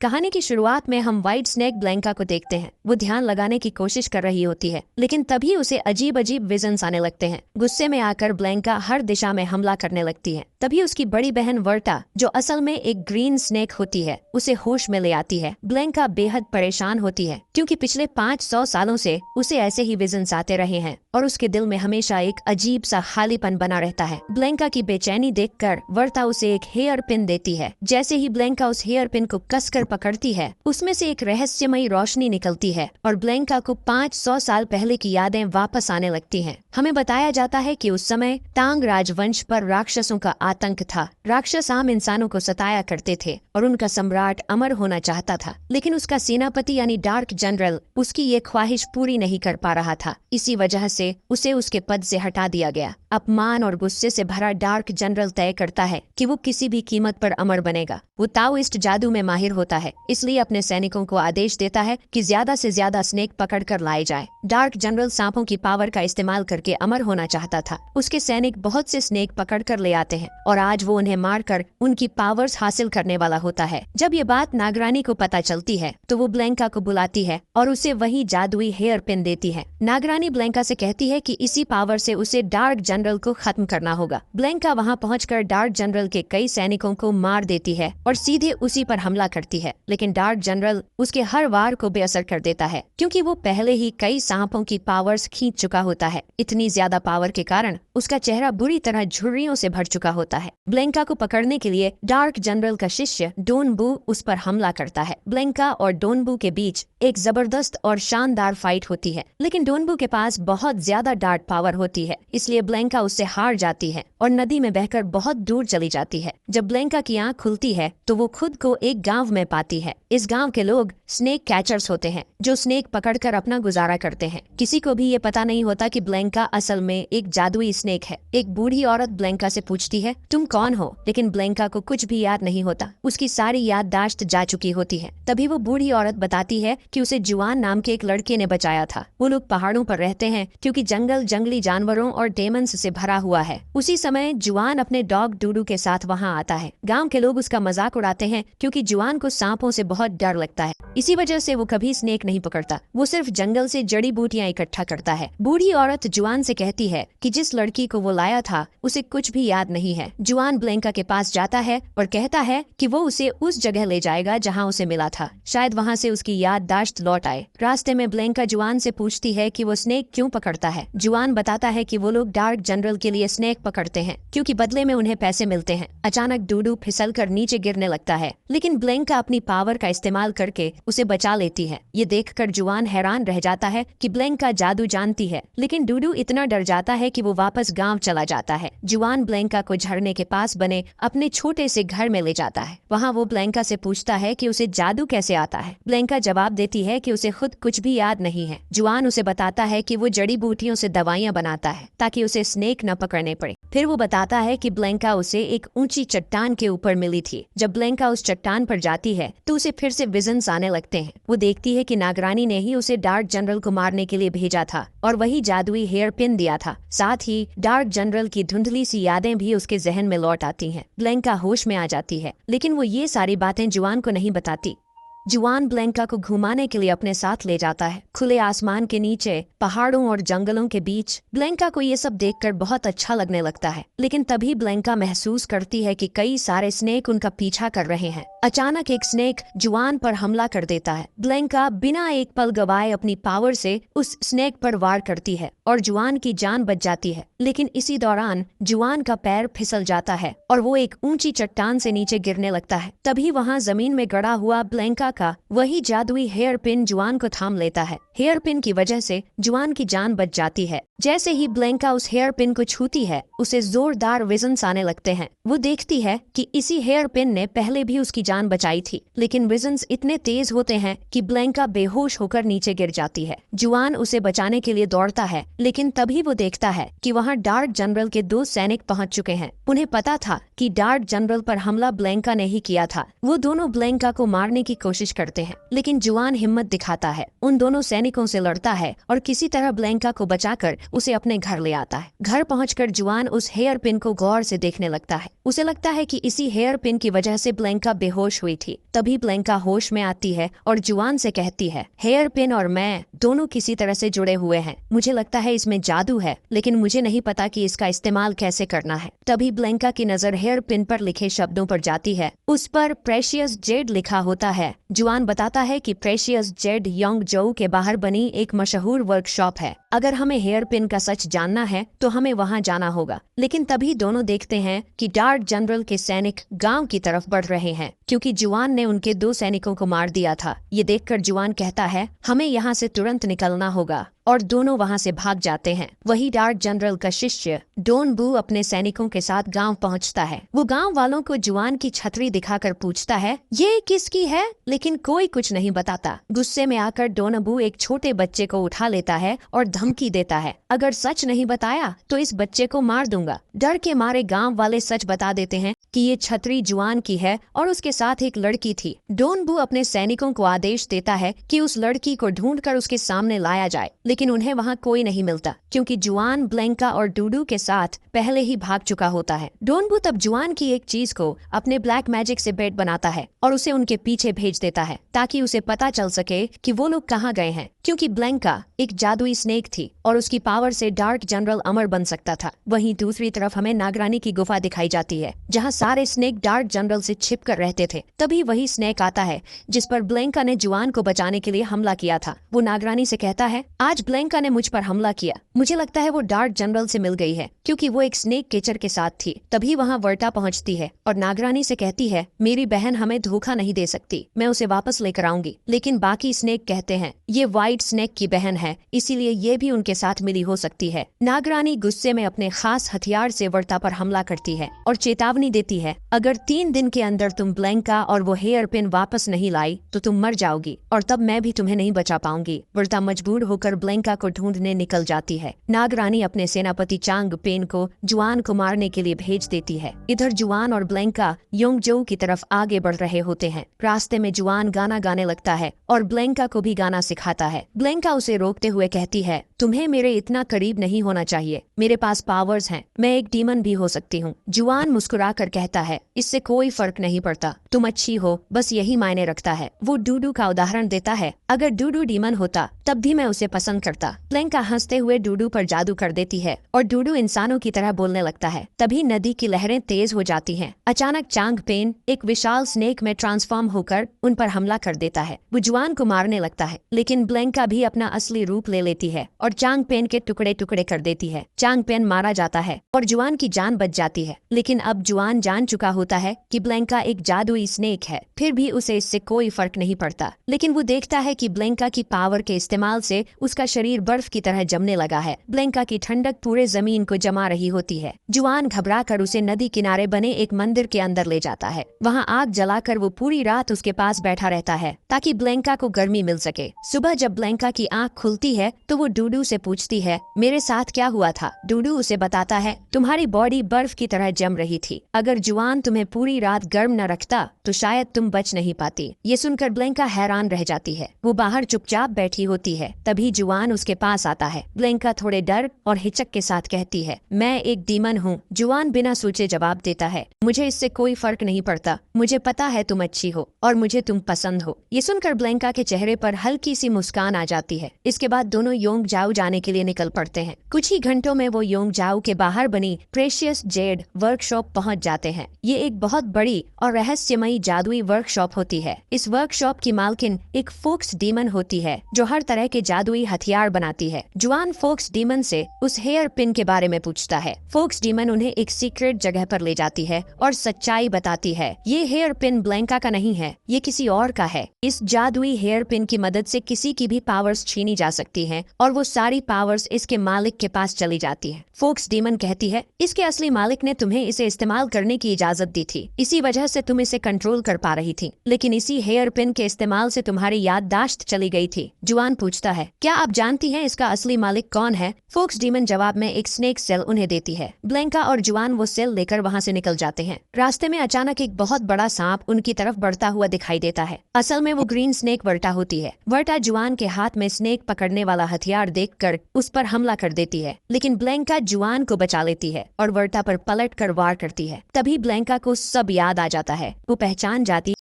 कहानी की शुरुआत में हम व्हाइट स्नेक ब्लैंका को देखते हैं। वो ध्यान लगाने की कोशिश कर रही होती है, लेकिन तभी उसे अजीब अजीब विजन्स आने लगते हैं। गुस्से में आकर ब्लैंका हर दिशा में हमला करने लगती है। तभी उसकी बड़ी बहन वर्टा, जो असल में एक ग्रीन स्नेक होती है, उसे होश में ले आती है। ब्लैंका बेहद परेशान होती है क्योंकि पिछले 500 सालों से उसे ऐसे ही विजन्स आते रहे हैं और उसके दिल में हमेशा एक अजीब सा खालीपन बना रहता है। ब्लैंका की बेचैनी देखकर वर्टा उसे एक हेयर पिन देती है। जैसे ही ब्लैंका उस हेयर पिन को कसकर पकड़ती है, उसमें से एक रहस्यमयी रोशनी निकलती है और ब्लैंका को 500 साल पहले की यादें वापस आने लगती हैं। हमें बताया जाता है कि उस समय तांग राजवंश पर राक्षसों का आतंक था। राक्षस आम इंसानों को सताया करते थे और उनका सम्राट अमर होना चाहता था, लेकिन उसका सेनापति यानी डार्क जनरल उसकी ये ख्वाहिश पूरी नहीं कर पा रहा था। इसी वजह से उसे उसके पद से हटा दिया गया। अपमान और गुस्से से भरा डार्क जनरल तय करता है कि वो किसी भी कीमत पर अमर बनेगा। वो ताओइस्ट जादू में माहिर होता है, इसलिए अपने सैनिकों को आदेश देता है कि ज्यादा से ज्यादा स्नेक पकड़ कर लाए जाए। डार्क जनरल सांपों की पावर का इस्तेमाल करके अमर होना चाहता था। उसके सैनिक बहुत से स्नेक पकड़ कर ले आते हैं और आज वो उन्हें मारकर उनकी पावर्स हासिल करने वाला होता है। जब ये बात नागरानी को पता चलती है तो वो ब्लैंका को बुलाती है और उसे वही जादुई हेयर पिन देती है। नागरानी ब्लैंका से कहती है कि इसी पावर से उसे डार्क जनरल को खत्म करना होगा। ब्लैंका वहाँ पहुंचकर डार्क जनरल के कई सैनिकों को मार देती है और सीधे उसी पर हमला करती है, लेकिन डार्क जनरल उसके हर वार को बेअसर कर देता है क्योंकि वो पहले ही कई सांपों की पावर्स खींच चुका होता है। इतनी ज्यादा पावर के कारण उसका चेहरा बुरी तरह झुर्रियों से भर चुका होता है। ब्लैंका को पकड़ने के लिए डार्क जनरल का शिष्य डोनबू उस पर हमला करता है। ब्लैंका और डोनबू के बीच एक जबरदस्त और शानदार फाइट होती है, लेकिन डोनबू के पास बहुत ज्यादा डार्क पावर होती है, इसलिए ब्लैंका उससे हार जाती है और नदी में बहकर बहुत दूर चली जाती है। जब ब्लैंका की आंख खुलती है तो वो खुद को एक गांव में पाती है। इस गांव के लोग स्नेक कैचर्स होते हैं जो स्नेक पकड़कर अपना गुजारा करते हैं। किसी को भी ये पता नहीं होता कि ब्लैंका असल में एक जादुई स्नेक है। एक बूढ़ी औरत ब्लैंका से पूछती है, तुम कौन हो? लेकिन ब्लैंका को कुछ भी याद नहीं होता। उसकी सारी याददाश्त जा चुकी होती है। तभी वो बूढ़ी औरत बताती है कि उसे जुआन नाम के एक लड़के ने बचाया था। वो लोग पहाड़ों पर रहते हैं क्योंकि जंगल जंगली जानवरों और डेमंस से भरा हुआ है। उसी समय जुआन अपने डॉग डूडू के साथ वहाँ आता है। गाँव के लोग उसका मजाक उड़ाते हैं क्योंकि जुआन को सांपों से बहुत डर लगता है। इसी वजह से वो कभी स्नेक नहीं पकड़ता। वो सिर्फ जंगल से जड़ी बूटियां इकट्ठा करता है। बूढ़ी औरत जुआन से कहती है कि जिस लड़की को वो लाया था उसे कुछ भी याद नहीं है। जुआन ब्लैंका के पास जाता है और कहता है कि वो उसे उस जगह ले जाएगा जहाँ उसे मिला था। शायद वहाँ से उसकी याददाश्त लौट आए। रास्ते में ब्लैंका जुआन से पूछती है कि वो स्नेक क्यों पकड़ता है। जुआन बताता है कि वो लोग डार्क जनरल के लिए स्नेक पकड़ते हैं क्योंकि बदले में उन्हें पैसे मिलते हैं। अचानक डूडू फिसल कर नीचे गिरने लगता है, लेकिन ब्लैंका अपनी पावर का इस्तेमाल करके उसे बचा लेती है। ये देखकर जुआन हैरान रह जाता है कि ब्लैंका जादू जानती है, लेकिन डूडू इतना डर जाता है कि वो वापस गांव चला जाता है। जुआन ब्लैंका को झरने के पास बने अपने छोटे से घर में ले जाता है। वहाँ वो ब्लैंका से पूछता है कि उसे जादू कैसे आता है। ब्लैंका जवाब देती है कि उसे खुद कुछ भी याद नहीं है। जुआन उसे बताता है कि वो जड़ी बूटियों से दवाइयाँ बनाता है ताकि उसे स्नेक न पकड़ने पड़े। फिर वो बताता है कि ब्लैंका उसे एक ऊंची चट्टान के ऊपर मिली थी। जब ब्लैंका उस चट्टान पर जाती है तो उसे फिर से विजन्स आने लगते हैं। वो देखती है कि नागरानी ने ही उसे डार्क जनरल को मारने के लिए भेजा था और वही जादुई हेयर पिन दिया था। साथ ही डार्क जनरल की धुंधली सी यादें भी उसके जहन में लौट आती हैं। ब्लैंका होश में आ जाती है, लेकिन वो ये सारी बातें जुआन को नहीं बताती। जुआन ब्लैंका को घुमाने के लिए अपने साथ ले जाता है। खुले आसमान के नीचे पहाड़ों और जंगलों के बीच ब्लैंका को ये सब देखकर बहुत अच्छा लगने लगता है, लेकिन तभी ब्लैंका महसूस करती है कि कई सारे स्नेक उनका पीछा कर रहे हैं। अचानक एक स्नेक जुआन पर हमला कर देता है। ब्लैंका बिना एक पल गवाए अपनी पावर से उस स्नेक पर वार करती है और जुआन की जान बच जाती है, लेकिन इसी दौरान जुआन का पैर फिसल जाता है और वो एक ऊंची चट्टान से नीचे गिरने लगता है। तभी वहाँ जमीन में गड़ा हुआ ब्लैंका का वही जादुई हेयर पिन जुआन को थाम लेता है। हेयर पिन की वजह से जुआन की जान बच जाती है। जैसे ही ब्लैंका उस हेयर पिन को छूती है, उसे जोरदार विजन्स आने लगते हैं। वो देखती है कि इसी हेयर पिन ने पहले भी उसकी जान बचाई थी, लेकिन विजन्स इतने तेज होते हैं कि ब्लैंका बेहोश होकर नीचे गिर जाती है। जुआन उसे बचाने के लिए दौड़ता है, लेकिन तभी वो देखता है कि वहाँ डार्क जनरल के 2 सैनिक पहुँच चुके हैं। उन्हें पता था कि डार्क जनरल पर हमला ब्लैंका ने ही किया था। वो दोनों ब्लैंका को मारने की कोशिश करते हैं, लेकिन जुआन हिम्मत दिखाता है, उन दोनों सैनिकों से लड़ता है और किसी तरह ब्लैंका को बचाकर उसे अपने घर ले आता है। घर पहुंचकर जुआन उस हेयर पिन को गौर से देखने लगता है। उसे लगता है कि इसी हेयर पिन की वजह से ब्लैंका बेहोश हुई थी। तभी ब्लैंका होश में आती है और जुआन से कहती है, हेयर पिन और मैं दोनों किसी तरह से जुड़े हुए हैं। मुझे लगता है इसमें जादू है, लेकिन मुझे नहीं पता कि इसका इस्तेमाल कैसे करना है। तभी ब्लैंका की नजर हेयर पिन पर लिखे शब्दों पर जाती है। उस पर प्रेशियस जेड लिखा होता है। जुआन बताता है कि प्रेशियस जेड योंगजोउ के बाहर बनी एक मशहूर वर्कशॉप है। अगर हमें हेयर पिन का सच जानना है तो हमें वहां जाना होगा। लेकिन तभी दोनों देखते हैं कि डार्क जनरल के सैनिक गांव की तरफ बढ़ रहे हैं, क्योंकि जुआन ने उनके 2 सैनिकों को मार दिया था। ये देखकर जुआन कहता है, हमें यहाँ से तुरंत निकलना होगा, और दोनों वहां से भाग जाते हैं। वही डार्क जनरल का शिष्य डोन बू अपने सैनिकों के साथ गांव पहुंचता है। वो गांव वालों को जुआन की छतरी दिखाकर पूछता है, ये किसकी है? लेकिन कोई कुछ नहीं बताता। गुस्से में आकर डोन बू एक छोटे बच्चे को उठा लेता है और धमकी देता है, अगर सच नहीं बताया तो इस बच्चे को मार दूंगा। डर के मारे गांव वाले सच बता देते हैं कि ये छतरी जुआन की है और उसके साथ एक लड़की थी। डोन बू अपने सैनिकों को आदेश देता है कि उस लड़की को ढूंढकर उसके सामने लाया जाए, लेकिन उन्हें वहां कोई नहीं मिलता, क्योंकि जुआन ब्लैंका और डूडू के साथ पहले ही भाग चुका होता है। डोन बू तब जुआन की एक चीज को अपने ब्लैक मैजिक से बेट बनाता है और उसे उनके पीछे भेज देता है, ताकि उसे पता चल सके कि वो लोग कहाँ गए हैं। क्योंकि ब्लैंका एक जादुई स्नेक थी और उसकी पावर से डार्क जनरल अमर बन सकता था। वहीं दूसरी तरफ हमें नागरानी की गुफा दिखाई जाती है, जहाँ सारे स्नेक डार्क जनरल से छिप कर रहते थे। तभी वही स्नेक आता है जिस पर ब्लैंका ने जुआन को बचाने के लिए हमला किया था। वो नागरानी से कहता है, आज ब्लैंका ने मुझ पर हमला किया। मुझे लगता है वो डार्क जनरल से मिल गई है, क्योंकि वो एक स्नेक केचर के साथ थी। तभी वहाँ वर्टा पहुँचती है और नागरानी से कहती है, मेरी बहन हमें धोखा नहीं दे सकती, मैं उसे वापस लेकर आऊंगी। लेकिन बाकी स्नेक कहते हैं, ये व्हाइट स्नेक की बहन है, इसीलिए ये भी उनके साथ मिली हो सकती है। नागरानी गुस्से में अपने खास हथियार से वर्टा पर हमला करती है और चेतावनी देती है, अगर 3 दिन के अंदर तुम ब्लैंका और वो हेयर पिन वापस नहीं लाई तो तुम मर जाओगी, और तब मैं भी तुम्हें नहीं बचा पाऊंगी। वर्टा मजबूर होकर ब्लैंका को ढूंढने निकल जाती है। नागरानी अपने सेनापति चांग पेन को जुआन को मारने के लिए भेज देती है। इधर जुआन और ब्लैंका योंगजोउ की तरफ आगे बढ़ रहे होते हैं। रास्ते में जुआन गाना गाने लगता है और ब्लैंका को भी गाना सिखाता है। ब्लैंका उसे रोकते हुए कहती है, तुम्हें मेरे इतना करीब नहीं होना चाहिए, मेरे पास पावर्स हैं, मैं एक डीमन भी हो सकती हूँ। जुआन मुस्कुरा कर कहता है, इससे कोई फर्क नहीं पड़ता, तुम अच्छी हो, बस यही मायने रखता है। वो डूडू का उदाहरण देता है, अगर डूडू डीमन होता तब भी मैं उसे पसंद करता। ब्लैंका हंसते हुए डूडू पर जादू कर देती है और डूडू इंसानों की तरह बोलने लगता है। तभी नदी की लहरें तेज हो जाती हैं। अचानक चांग पेन एक विशाल स्नेक में ट्रांसफॉर्म होकर उन पर हमला कर देता है। वो जुआन को मारने लगता है, लेकिन ब्लैंका भी अपना असली रूप ले लेती है और चांग पेन के टुकड़े टुकड़े कर देती है। चांग पेन मारा जाता है और जुआन की जान बच जाती है। लेकिन अब जुआन जान चुका होता है कि ब्लैंका एक जादुई स्नेक है, फिर भी उसे इससे कोई फर्क नहीं पड़ता। लेकिन वो देखता है कि ब्लैंका की पावर के इस्तेमाल से उसका शरीर बर्फ की तरह जमने लगा है। ब्लैंका की ठंडक पूरे जमीन को जमा रही होती है। जुआन घबराकर उसे नदी किनारे बने एक मंदिर के अंदर ले जाता है। वहाँ आग जलाकर वो पूरी रात उसके पास बैठा रहता है, ताकि ब्लैंका को गर्मी मिल सके। सुबह जब ब्लैंका की आँख खुलती है तो वो डूडू से पूछती है, मेरे साथ क्या हुआ था? डूडू उसे बताता है, तुम्हारी बॉडी बर्फ की तरह जम रही थी। अगर जुआन तुम्हें पूरी रात गर्म न रखता तो शायद तुम बच नहीं पाती। ये सुनकर ब्लैंका हैरान रह जाती है। वो बाहर चुपचाप बैठी होती है। तभी जुआन उसके पास आता है। ब्लैंका थोड़े डर और हिचक के साथ कहती है, मैं एक डीमन हूँ। जुआन बिना सोचे जवाब देता है, मुझे इससे कोई फर्क नहीं पड़ता, मुझे पता है तुम अच्छी हो और मुझे तुम पसंद हो। ये सुनकर ब्लैंका के चेहरे पर हल्की सी मुस्कान आ जाती है। इसके बाद दोनों योंगजाओ जाने के लिए निकल पड़ते हैं। कुछ ही घंटों में वो योंगजाओ के बाहर बनी प्रेशियस जेड वर्कशॉप पहुंच जाते हैं। ये एक बहुत बड़ी और रहस्यमयी जादुई वर्कशॉप होती है। इस वर्कशॉप की मालकिन एक फोक्स डीमन होती है, जो हर तरह के जादुई हथियार बनाती है। जुआन फोक्स डीमन से उस हेयर पिन के बारे में पूछता है। फोक्स डीमन उन्हें एक सीक्रेट जगह पर ले जाती है और सच्चाई बताती है, ये हेयर पिन ब्लैंका का नहीं है, ये किसी और का है। इस जादुई हेयर पिन की मदद से किसी की भी पावर्स छीनी जा सकती हैं और वो सारी पावर्स इसके मालिक के पास चली जाती है। फोक्स डीमन कहती है, इसके असली मालिक ने तुम्हें इसे इस्तेमाल करने की इजाजत दी थी, इसी वजह से तुम इसे कंट्रोल कर पा रही थी, लेकिन इसी हेयर पिन के इस्तेमाल से तुम्हारी याददाश्त चली गई थी। जुआन पूछता है, क्या आप जानती हैं इसका असली मालिक कौन है? फोक्स डीमन जवाब में एक स्नेक सेल उन्हें देती है। ब्लैंका और जुआन वो सेल लेकर वहाँ से निकल जाते हैं। रास्ते में अचानक एक बहुत बड़ा सांप उनकी तरफ बढ़ता हुआ दिखाई देता है। असल में वो ग्रीन स्नेक वर्टा होती है। वर्टा जुआन के हाथ में स्नेक पकड़ने वाला हथियार देखकर उस पर हमला कर देती है, लेकिन ब्लैंका जुआन को बचा लेती है और वर्टा पर पलट कर वार करती है। तभी ब्लैंका को सब याद आ जाता है। वो पहचान जाती